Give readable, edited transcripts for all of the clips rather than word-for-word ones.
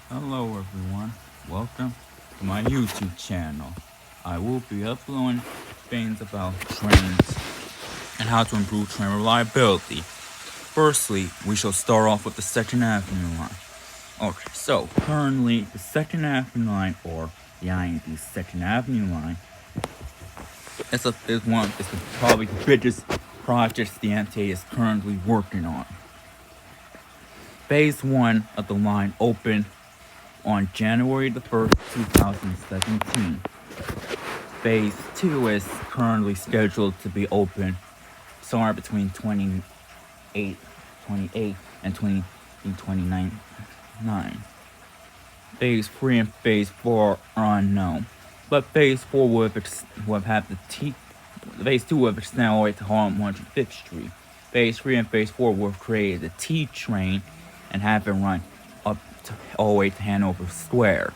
Hello everyone, welcome to my YouTube channel. I will be uploading things about trains and how to improve train reliability. Firstly, we shall start off with the Second Avenue line. Okay, so currently the Second Avenue line, or the IND Second Avenue line, is probably the biggest project the MTA is currently working on. Phase 1 of the line opened on January the 1st, 2017. Phase 2 is currently scheduled to be open somewhere between 28 and 29. Phase 3 and Phase 4 are unknown, but Phase 4 will have Phase 2 will extend all the way to Harlem 105th Street. Phase 3 and Phase 4 will create the T train and have it run all the way to Hanover Square.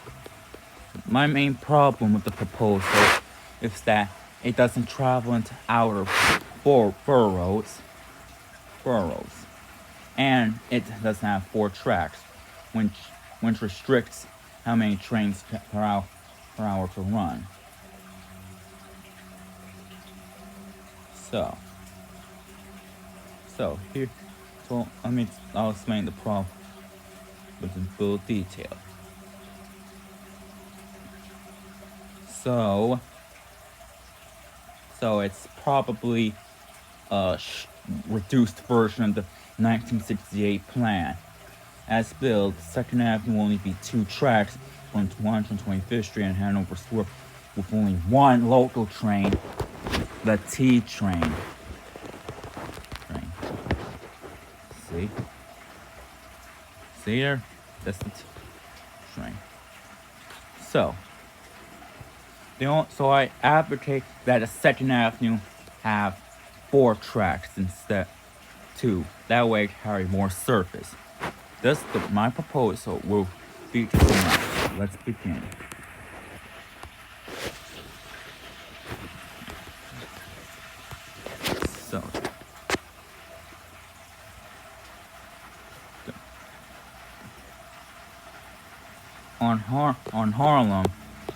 My main problem with the proposal is that it doesn't travel into outer boroughs, and it doesn't have 4 tracks, which restricts how many trains per hour to run. So I'll explain the problem with in full detail. So it's probably a reduced version of the 1968 plan. As built, Second Avenue will only be 2 tracks from 125th Street and Hanover Square, with only one local train, the T train. See there? That's the T train. So I advocate that a Second Avenue have 4 tracks instead 2. That way it carry more surface. My proposal will be tonight. Let's begin. So on Harlem,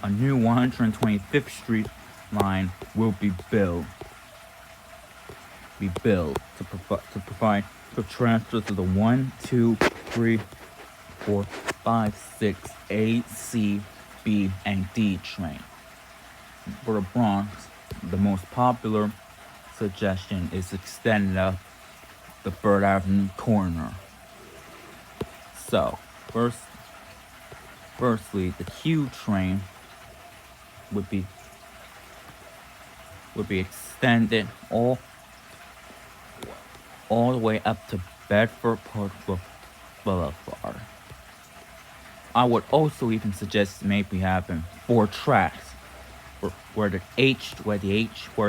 a new 125th Street line will be built to provide for transfer to the 1, 2, 3, 4, 5, 6, A, C, B, and D train. For the Bronx, the most popular suggestion is extending up the 3rd Avenue corner. So, firstly, the Q train would be extended all the way up to Bedford Park Boulevard. I would also even suggest maybe having 4 tracks where a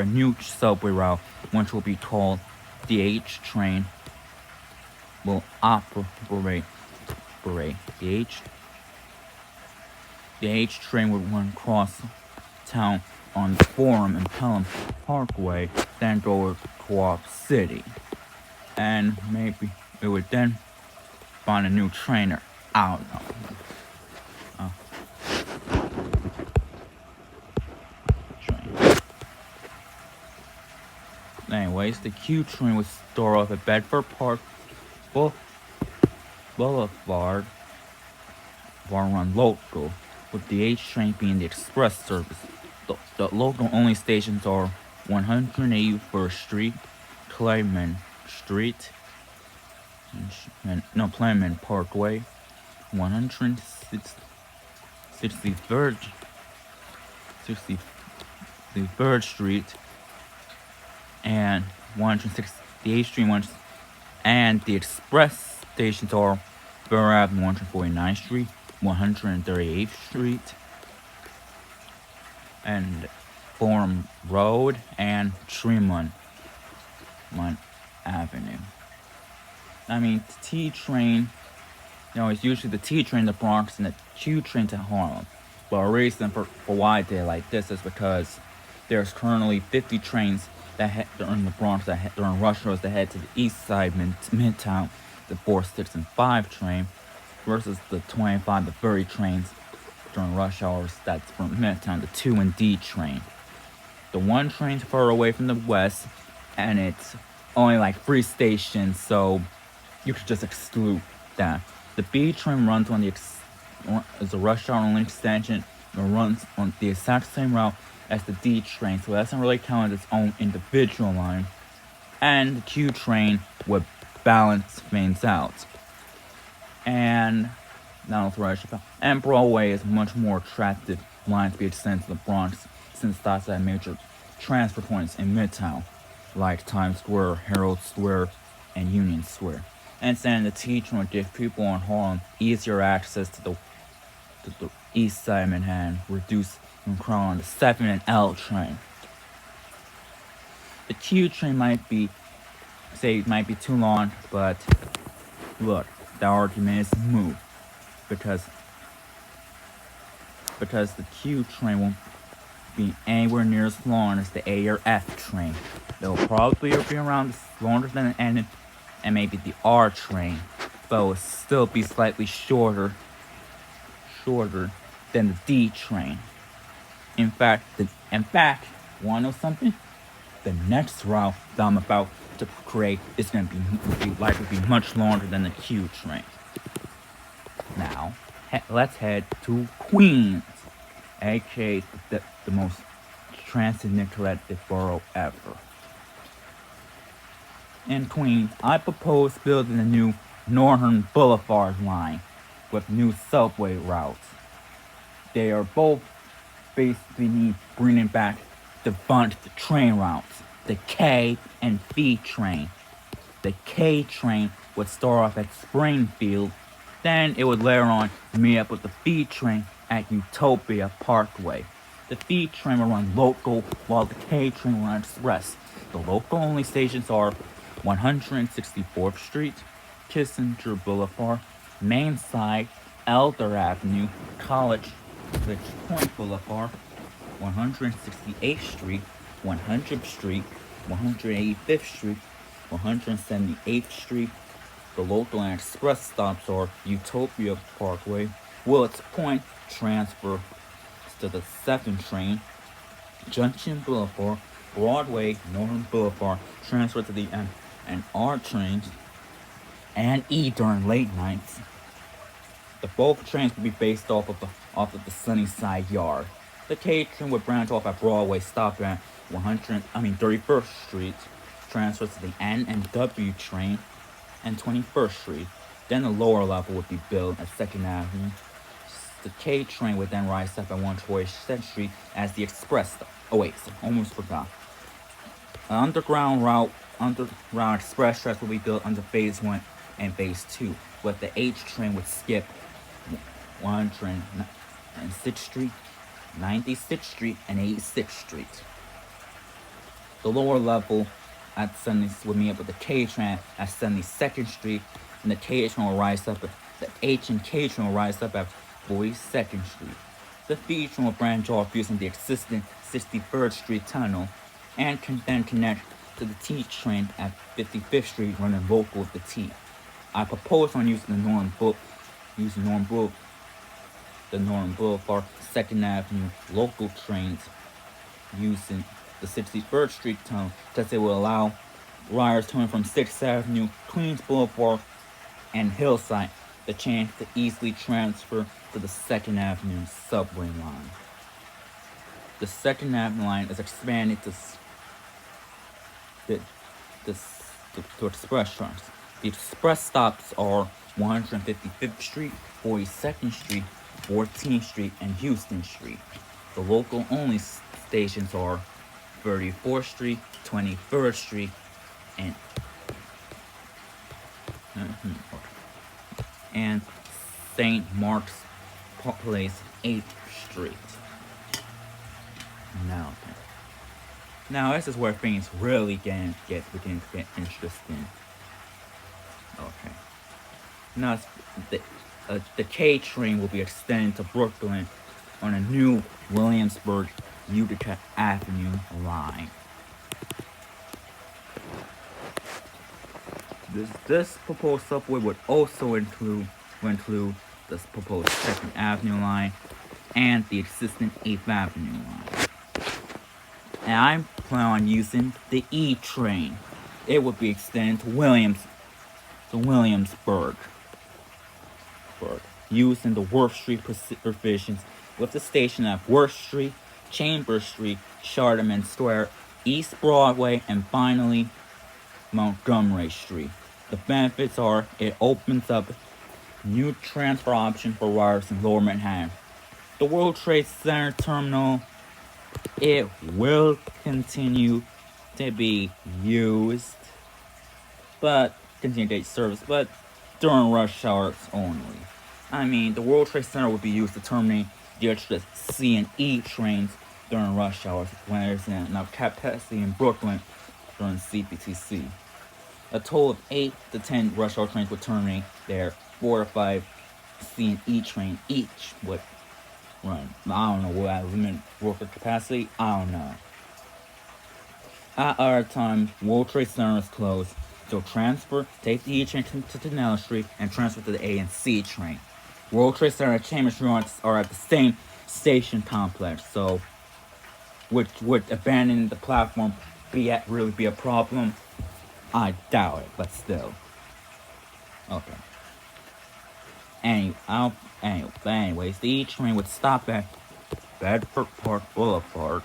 new subway route, which will be called the H train, will operate. The H train would run across town on the Forum and Pelham Parkway, then go to Co-op City. And maybe it would then find a new trainer. I don't know. Anyways, the Q train would start off at Bedford Park Boulevard, run local, with the H train being the express service. The local only stations are 181st Street, Clayman Street, Clayman Parkway, 163rd Street, and 168th Street, and the express stations are Burr Avenue, 149th Street, 138th Street, and Forum Road, and Tremont Avenue. I mean, the T train, it's usually the T train to Bronx and the Q train to Harlem. But a reason for why I did it like this is because there's currently 50 trains that head during the Bronx during rush hours that head to the east side, Midtown, the 4, 6, and 5 train, versus the 25 to 30 trains during rush hours that's from Midtown, the 2 and D train. The 1 train's further away from the west, and it's only like 3 stations, so you could just exclude that. The B train runs on is a rush hour only extension and runs on the exact same route as the D train, so it doesn't really count as its own individual line. And the Q train would balance things out. And now the rush and Broadway is a much more attractive line to be extended to the Bronx, since that's at major transfer points in Midtown, like Times Square, Herald Square, and Union Square. And then the T train would give people in Harlem easier access to the east side of Manhattan, reduce crowd on the 7 and L train. The Q train might be too long, but look, the argument is moot because the Q train won't be anywhere near as long as the A or F train. It'll probably be around longer than the N and maybe the R train, but it'll still be slightly shorter than the D train. In fact, wanna know something? The next route that I'm about to create is going to be likely to be much longer than the Q train. Now, let's head to Queens, aka the most transit-neglected borough ever. In Queens, I propose building a new Northern Boulevard line with new subway routes. They are both basically bringing back defunct train routes, the K and V train. The K train would start off at Springfield, then it would later on meet up with the V train at Utopia Parkway. The V train will run local while the K train will run express. The local only stations are 164th Street, Kissinger Boulevard, Main Side, Elder Avenue, College Point Boulevard, 168th Street, 100th Street, 185th Street, 178th Street. The local and express stops are Utopia Parkway, Willets Point transfer to the 7 train, Junction Boulevard, Broadway, Northern Boulevard transfer to the M and R trains, and E during late nights. The both trains will be based off of the Sunnyside Yard. The K train would branch off at Broadway, stop at 31st Street, transfer to the N and W train, and 21st Street. Then the lower level would be built at 2nd Avenue. The K train would then rise up at 122nd Street as the express stop. Oh wait, almost forgot. An underground express tracks will be built under Phase 1 and Phase 2, but the H train would skip 106th Street, 96th Street, and 86th Street. The lower level at would meet up with the K train at 72nd Street, and the K train will rise up. The H and K train will rise up at 42nd Street. The V train will branch off using the existing 63rd Street tunnel, and can then connect to the T train at 55th Street, running local with the T. I propose on using the Northern Boulevard, 2nd Avenue local trains using the 63rd Street tunnel, because it will allow riders coming from 6th Avenue, Queens Boulevard, and Hillside the chance to easily transfer to the 2nd Avenue subway line. The 2nd Avenue line is expanded to express tracks. The express stops are 155th Street, 42nd Street, 14th Street, and Houston Street. The local only stations are 34th Street, 23rd Street, and St. Mark's Place, 8th Street. Now this is where things really begin to get interesting. Okay. Now the K train will be extended to Brooklyn on a new Williamsburg Utica Avenue line. This proposed subway would also include will include the proposed 2nd Avenue line and the existing 8th Avenue line. And I plan on using the E train. It would be extended to Williamsburg, using the Worth Street provisions with the station at Worth Street, Chambers Street, Charlemagne Square, East Broadway, and finally Montgomery Street. The benefits are it opens up new transfer option for riders in Lower Manhattan. The World Trade Center terminal, it will continue to be used, but continue to service, but during rush hours only. I mean, the World Trade Center would be used to terminate the extra C and E trains during rush hours when there's enough capacity in Brooklyn during CPTC. A total of 8 to 10 rush hour trains would terminate there. 4 to 5 C and E trains each would run. I don't know what that limit worker capacity. I don't know. At other times, World Trade Center is closed, so take the E train to Canal Street and transfer to the A and C train. World Trade Center and Chambers Street are at the same station complex, so would abandoning the platform really be a problem? I doubt it, but still. Okay. Anyways, the E train would stop at Bedford Park Boulevard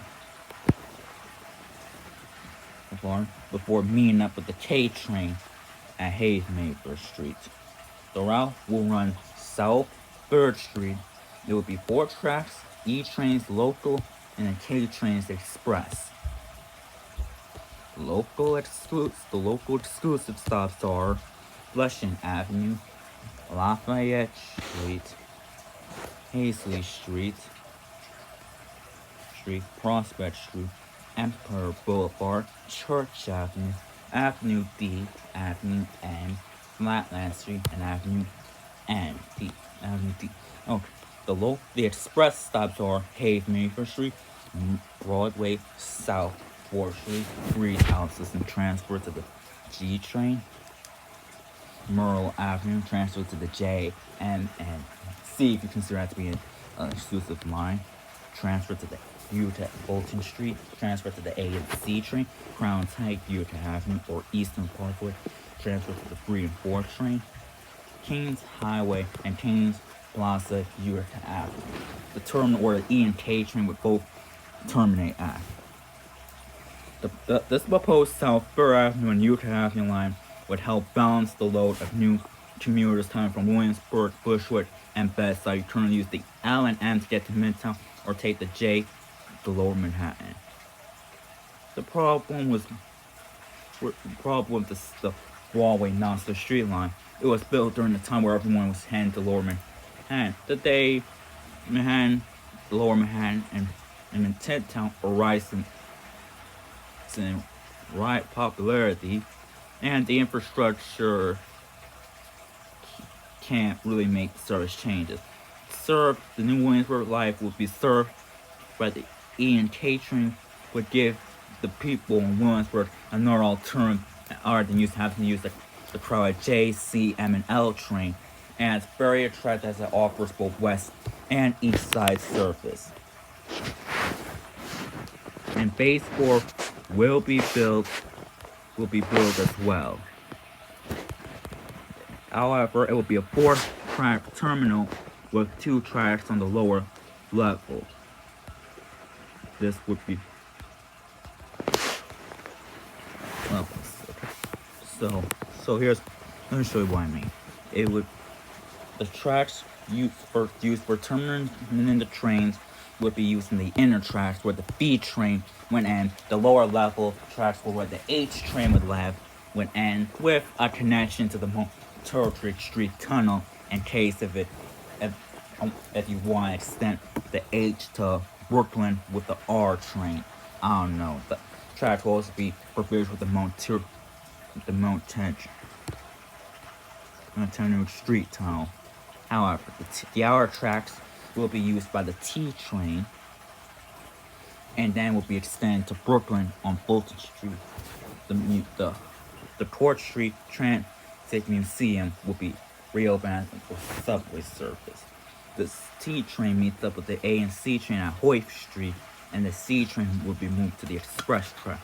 before meeting up with the K train at Haymaker Street. The route will run South 3rd Street. There will be 4 tracks, E trains local, and the K trains express. The local exclusive stops are Flushing Avenue, Lafayette Street, Hazley Street, Prospect Street, Emperor Boulevard, Church Avenue, Avenue D, Avenue N, Flatland Street, and Avenue D. Okay. The express stops are Haymaker Street, Broadway, South 4th Street, Reed Houses, and transfer to the G train. Myrtle Avenue, transfer to the J, M, and C if you consider that to be an exclusive line. Transfer to the U to Fulton Street, transfer to the A and C train. Crown's Heights, Utica Avenue, or Eastern Parkway, transfer to the 3 and 4 train. Kings Highway and Kings Plaza, Utica Avenue. The terminal where the E and K train would both terminate at. This proposed South 3rd Avenue and Utica Avenue line would help balance the load of new commuters coming from Williamsburg, Bushwick, and Bed-Stuy. You currently use the L and M to get to Midtown, or take the J to Lower Manhattan. The problem with the Broadway Knoxville Street line, it was built during the time where everyone was heading to Lower Manhattan. The day Manhattan, Lower Manhattan, and Midtown were rising in popularity, and the infrastructure can't really make service changes. The new Williamsburg life would be served by the E and K train, would give the people in Williamsburg another alternative other than having to use the crowded J, C, M, and L train, and it's very attractive as it offers both west and east side service. And Phase 4 will be built as well. However, it will be a 4-track terminal with 2 tracks on the lower level. This would be so let me show you what I mean. The tracks used for terminating the trains would be used in the inner tracks where the B train would end. The lower level tracks were where the H train would end, with a connection to the Montgomery Street Tunnel in case if you want to extend the H to Brooklyn with the R train. I don't know. The track will also be provided with the Montgomery Street Tunnel. However, the outer tracks will be used by the T train, and then will be extended to Brooklyn on Fulton Street. The Court Street Transit Museum will be reopen as a subway service. The T train meets up with the A and C train at Hoyt Street, and the C train will be moved to the express track.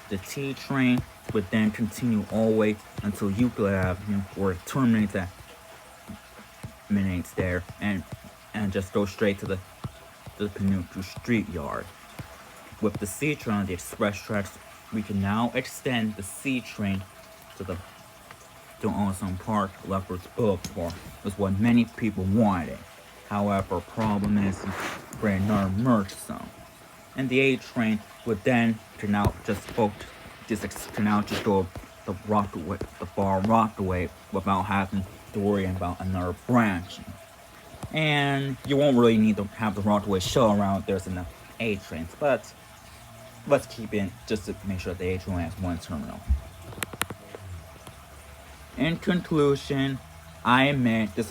The T train would then continue all the way until Euclid Avenue, where it terminates there, and just go straight to the Panuco Street yard. With the C train on the express tracks, we can now extend the C train to Ozone Park, Leopards Boulevard, was what many people wanted. However, problem is you create another merge zone. And the A train would then just go the far Rockaway without having to worry about another branching. And you won't really need to have the Rockaway shuttle around. There's enough A trains, but let's keep it just to make sure the A train has one terminal. In conclusion, I admit this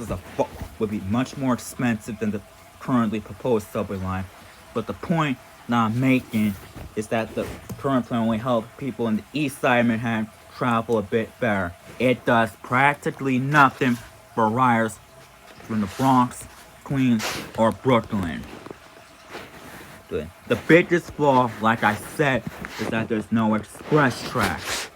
would be much more expensive than the currently proposed subway line, but the point that I'm making is that the current plan will help people in the east side of Manhattan travel a bit better. It does practically nothing for riders from the Bronx, Queens, or Brooklyn. The biggest flaw, like I said, is that there's no express tracks.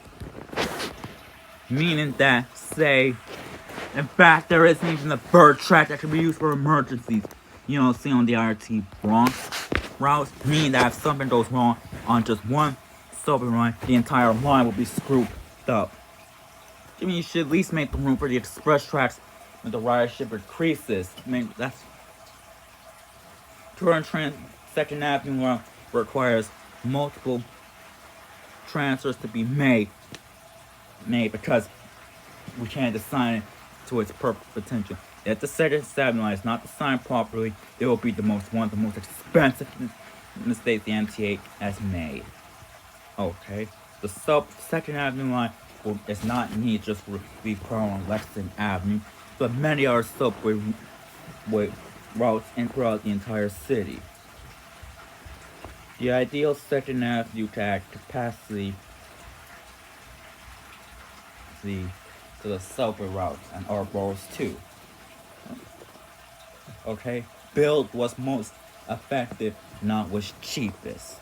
Meaning that, in fact, there isn't even a bird track that can be used for emergencies. See on the IRT Bronx routes, meaning that if something goes wrong on just one subway line, the entire line will be screwed up. I mean, you should at least make the room for the express tracks when the ridership increases. I mean, that's current Second Avenue line requires multiple transfers to be made because we can't assign it to its perfect potential. If the Second Avenue line is not designed properly, it will be one of the most expensive mistakes the MTA has made. Okay, the Second Avenue line is not needed just for be put on Lexington Avenue, but many other subway routes throughout the entire city. The ideal Second Avenue to add capacity to the subway routes and our boroughs too. Okay, build was most effective, not was cheapest.